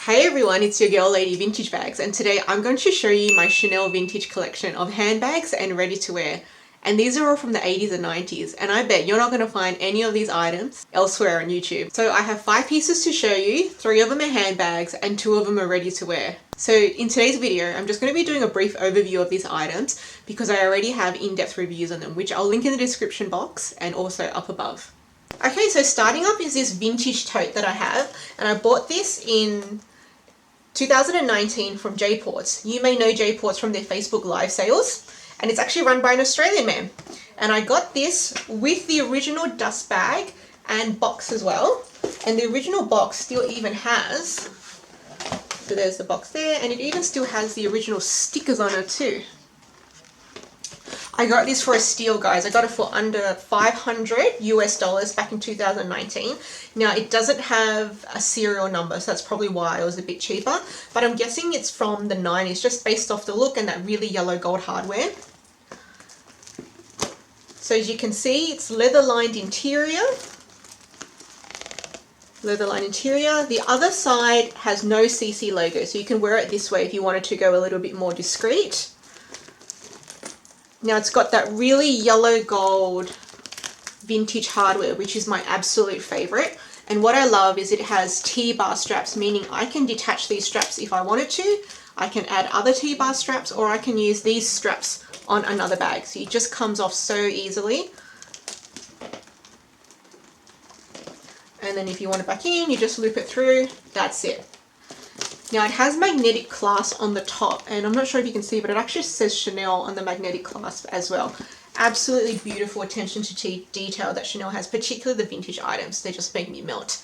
Hey everyone, it's your girl Lady Vintage Bags, and today I'm going to show you my Chanel vintage collection of handbags and ready to wear. And these are all from the 80s and 90s, and I bet you're not going to find any of these items elsewhere on YouTube. So I have 5 pieces to show you, 3 of them are handbags and 2 of them are ready to wear. So in today's video, I'm just going to be doing a brief overview of these items because I already have in-depth reviews on them, which I'll link in the description box and also up above. Okay, so starting up is this vintage tote that I have, and I bought this in 2019 from DeForce. You may know DeForce from their Facebook live sales, and it's actually run by an Australian man. And I got this with the original dust bag and box as well. And the original box still even has, so there's the box there, and it even still has the original stickers on it too. I got this for a steal, guys. I got it for under $500 US back in 2019. Now, it doesn't have a serial number, so that's probably why it was a bit cheaper. But I'm guessing it's from the 90s, just based off the look and that really yellow gold hardware. So as you can see, it's leather-lined interior. Leather-lined interior. The other side has no CC logo, so you can wear it this way if you wanted to go a little bit more discreet. Now it's got that really yellow gold vintage hardware, which is my absolute favorite. And what I love is it has T-bar straps, meaning I can detach these straps if I wanted to. I can add other T-bar straps, or I can use these straps on another bag. So it just comes off so easily. And then if you want it back in, you just loop it through. That's it. Now it has magnetic clasp on the top, and I'm not sure if you can see, but it actually says Chanel on the magnetic clasp as well. Absolutely beautiful attention to detail that Chanel has, particularly the vintage items. They just make me melt.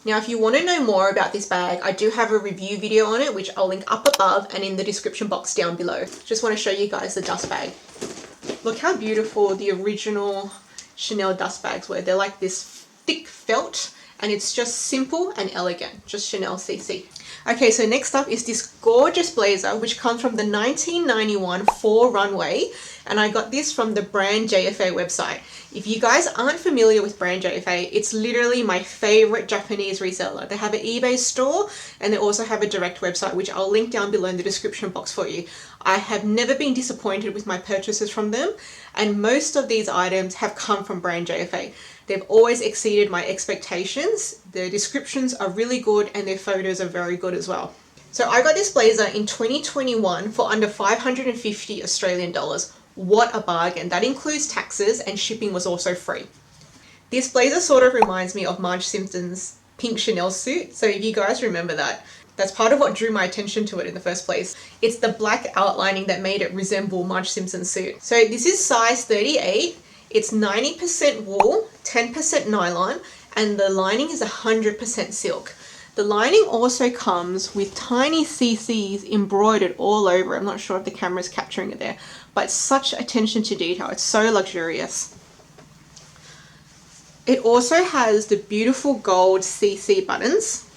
Now if you want to know more about this bag, I do have a review video on it, which I'll link up above and in the description box down below. Just want to show you guys the dust bag. Look how beautiful the original Chanel dust bags were. They're like this thick felt, and it's just simple and elegant, just Chanel CC. Okay, so next up is this gorgeous blazer, which comes from the 1991 Fleur runway, and I got this from the Brand JFA website. If you guys aren't familiar with Brand JFA, it's literally my favorite Japanese reseller. They have an eBay store, and they also have a direct website, which I'll link down below in the description box for you. I have never been disappointed with my purchases from them, and most of these items have come from Brand JFA. They've always exceeded my expectations. Their descriptions are really good and their photos are very good as well. So I got this blazer in 2021 for under 550 Australian dollars. What a bargain. That includes taxes, and shipping was also free. This blazer sort of reminds me of Marge Simpson's pink Chanel suit. So if you guys remember that, that's part of what drew my attention to it in the first place. It's the black outlining that made it resemble Marge Simpson's suit. So this is size 38. It's 90% wool, 10% nylon, and the lining is 100% silk. The lining also comes with tiny CCs embroidered all over. I'm not sure if the camera's capturing it there, but such attention to detail. It's so luxurious. It also has the beautiful gold CC buttons.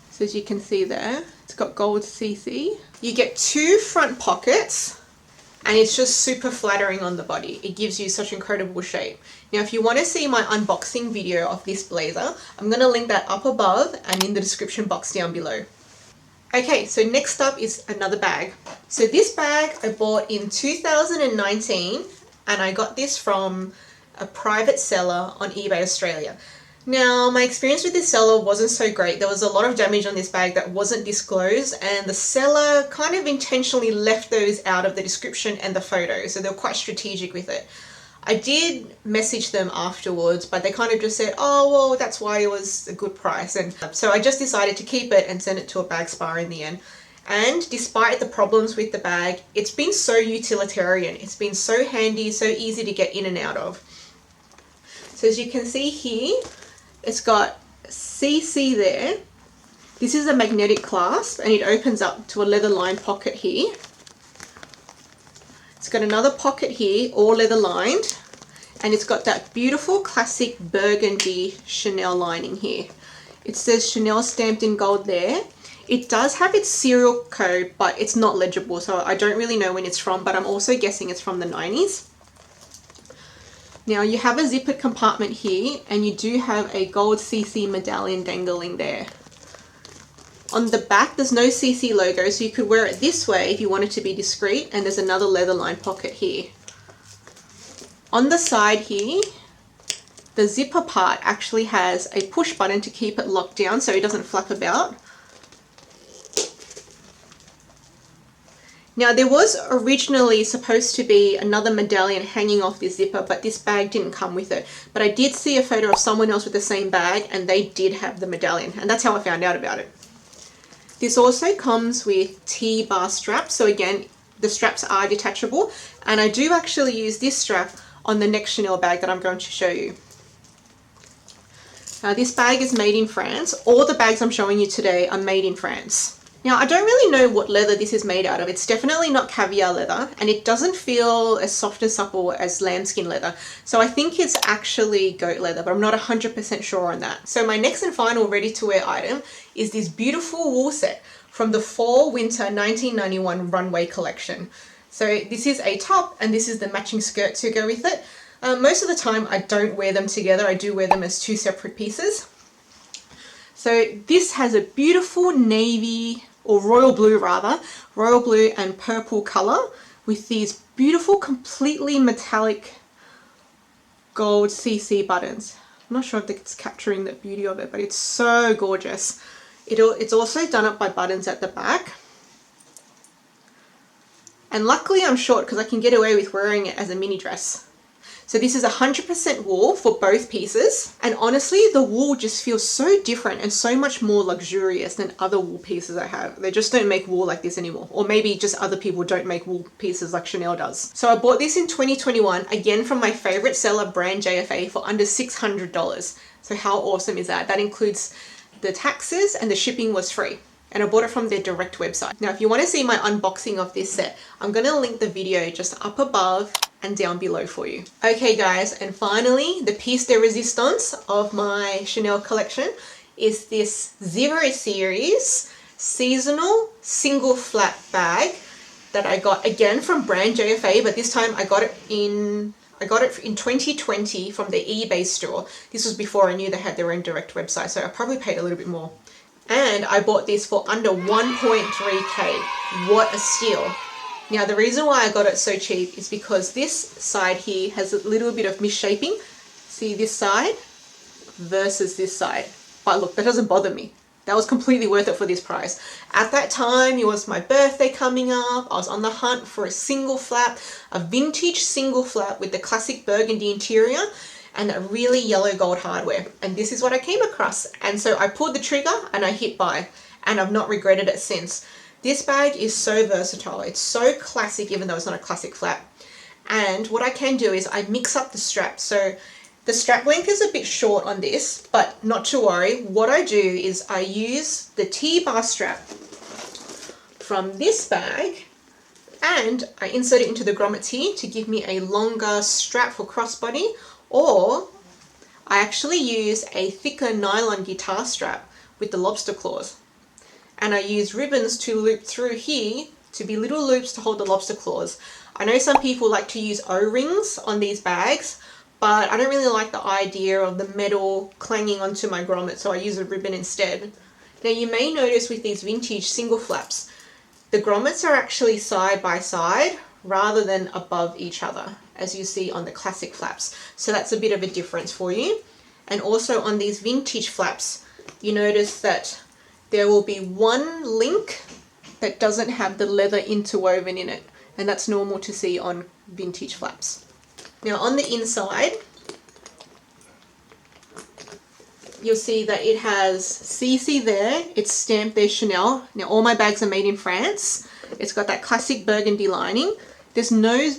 So as you can see there, it's got gold CC. You get 2 front pockets, and it's just super flattering on the body. It gives you such incredible shape. Now, if you want to see my unboxing video of this blazer, I'm going to link that up above and in the description box down below. Okay, so next up is another bag. So this bag I bought in 2019, and I got this from a private seller on eBay Australia. Now, my experience with this seller wasn't so great. There was a lot of damage on this bag that wasn't disclosed, and the seller kind of intentionally left those out of the description and the photo, so they were quite strategic with it. I did message them afterwards, but they kind of just said, oh, well, that's why it was a good price. And so I just decided to keep it and send it to a bag spa in the end. And despite the problems with the bag, it's been so utilitarian. It's been so handy, so easy to get in and out of. So as you can see here, it's got CC there. This is a magnetic clasp, and it opens up to a leather lined pocket here. It's got another pocket here, all leather lined, and it's got that beautiful classic burgundy Chanel lining here. It says Chanel stamped in gold there. It does have its serial code, but it's not legible, so I don't really know when it's from, but I'm also guessing it's from the 90s. Now you have a zippered compartment here, and you do have a gold CC medallion dangling there. On the back, there's no CC logo, so you could wear it this way if you wanted to be discreet, and there's another leather lined pocket here. On the side here, the zipper part actually has a push button to keep it locked down so it doesn't flap about. Now there was originally supposed to be another medallion hanging off this zipper, but this bag didn't come with it. But I did see a photo of someone else with the same bag and they did have the medallion, and that's how I found out about it. This also comes with T-bar straps, so again, the straps are detachable, and I do actually use this strap on the next Chanel bag that I'm going to show you. Now this bag is made in France. All the bags I'm showing you today are made in France. Now, I don't really know what leather this is made out of. It's definitely not caviar leather, and it doesn't feel as soft and supple as lambskin leather. So I think it's actually goat leather, but I'm not 100% sure on that. So my next and final ready-to-wear item is this beautiful wool set from the Fall/Winter 1991 runway collection. So this is a top, and this is the matching skirt to go with it. Most of the time, I don't wear them together. I do wear them as two separate pieces. So this has a beautiful navy, or royal blue rather, royal blue and purple color with these beautiful, completely metallic gold CC buttons. I'm not sure if it's capturing the beauty of it, but it's so gorgeous. It's also done up by buttons at the back. And luckily I'm short because I can get away with wearing it as a mini dress. So this is 100% wool for both pieces, and honestly the wool just feels so different and so much more luxurious than other wool pieces I have. They just don't make wool like this anymore, or maybe just other people don't make wool pieces like Chanel does. So I bought this in 2021, again from my favorite seller brand JFA, for under $600. So how awesome is that? That includes the taxes, and the shipping was free. And I bought it from their direct website. Now, if you want to see my unboxing of this set, I'm going to link the video just up above and down below for you. Okay guys, and finally, the piece de resistance of my Chanel collection is this 0 series seasonal single flap bag that I got again from brand JFA, but this time I got it in 2020 from the eBay store. This was before I knew they had their own direct website, so I probably paid a little bit more. And I bought this for under 1.3K. What a steal. Now the reason why I got it so cheap is because this side here has a little bit of misshaping. See this side versus this side. But look, that doesn't bother me. That was completely worth it for this price. At that time, it was my birthday coming up. I was on the hunt for a single flap, a vintage single flap with the classic burgundy interior and a really yellow gold hardware. And this is what I came across. And so I pulled the trigger and I hit buy, and I've not regretted it since. This bag is so versatile. It's so classic, even though it's not a classic flap. And what I can do is I mix up the straps. So the strap length is a bit short on this, but not to worry. What I do is I use the T-bar strap from this bag and I insert it into the grommets here to give me a longer strap for crossbody, or I actually use a thicker nylon guitar strap with the lobster claws. And I use ribbons to loop through here to be little loops to hold the lobster claws. I know some people like to use O-rings on these bags, but I don't really like the idea of the metal clanging onto my grommet, so I use a ribbon instead. Now you may notice with these vintage single flaps, the grommets are actually side by side rather than above each other, as you see on the classic flaps. So that's a bit of a difference for you. And also on these vintage flaps, you notice that there will be one link that doesn't have the leather interwoven in it, and that's normal to see on vintage flaps. Now on the inside, you'll see that it has CC there, it's stamped there Chanel. Now all my bags are made in France. It's got that classic burgundy lining. There's no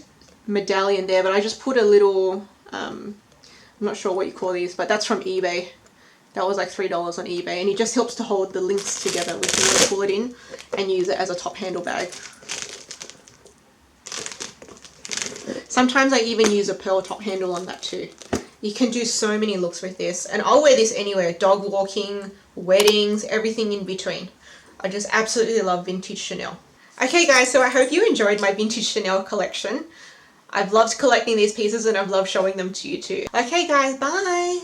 medallion there, but I just put a little, I'm not sure what you call these, but that's from eBay. That was like $3 on eBay, and it just helps to hold the links together when you want to pull it in and use it as a top handle bag. Sometimes I even use a pearl top handle on that too. You can do so many looks with this, and I'll wear this anywhere, dog walking, weddings, everything in between. I just absolutely love vintage Chanel. Okay guys, so I hope you enjoyed my vintage Chanel collection. I've loved collecting these pieces and I've loved showing them to you too. Okay guys, bye!